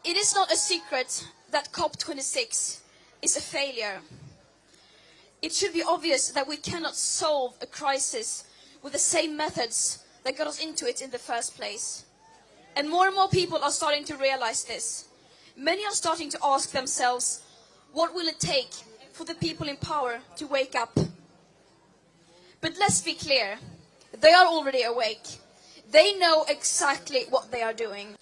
It is not a secret that COP26 is a failure. It should be obvious that we cannot solve a crisis with the same methods that got us into it in the first place. And more people are starting to realize this. Many are starting to ask themselves, what will it take for the people in power to wake up? But let's be clear, they are already awake. They know exactly what they are doing.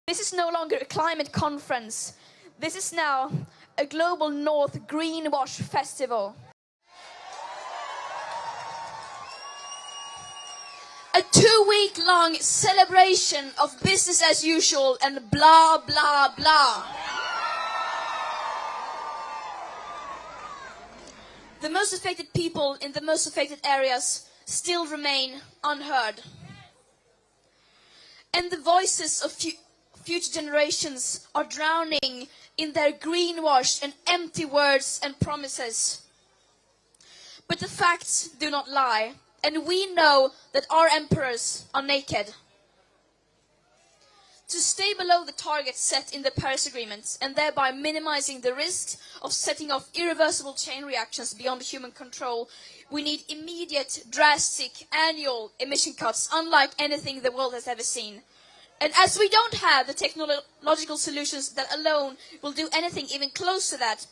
This is no longer a climate conference. This is now a Global North Greenwash Festival. A 2-week-long celebration of business as usual and blah, blah, blah. The most affected people in the most affected areas still remain unheard. And the voices of future generations are drowning in their greenwash and empty words and promises. But the facts do not lie. And we know that our emperors are naked. To stay below the targets set in the Paris Agreement and thereby minimizing the risks of setting off irreversible chain reactions beyond human control, we need immediate, drastic, annual emission cuts unlike anything the world has ever seen. And as we don't have the technological solutions that alone will do anything even close to that,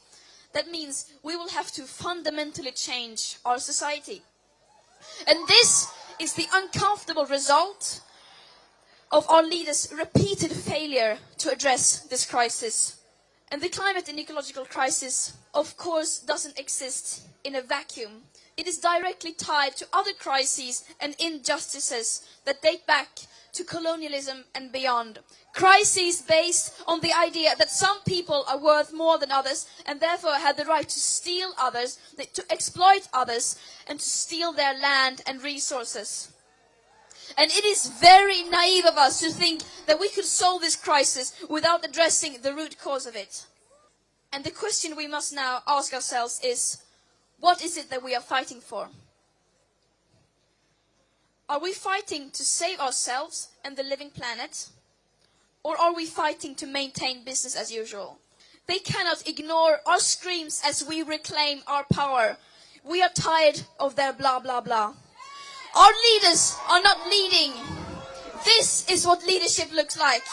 that means we will have to fundamentally change our society. And this is the uncomfortable result of our leaders' repeated failure to address this crisis. And the climate and ecological crisis, of course, doesn't exist in a vacuum. It is directly tied to other crises and injustices that date back to colonialism and beyond. Crises based on the idea that some people are worth more than others and therefore have the right to steal others, to exploit others, and to steal their land and resources. And it is very naive of us to think that we could solve this crisis without addressing the root cause of it. And the question we must now ask ourselves is, what is it that we are fighting for? Are we fighting to save ourselves and the living planet? Or are we fighting to maintain business as usual? They cannot ignore our screams as we reclaim our power. We are tired of their blah, blah, blah. Our leaders are not leading. This is what leadership looks like.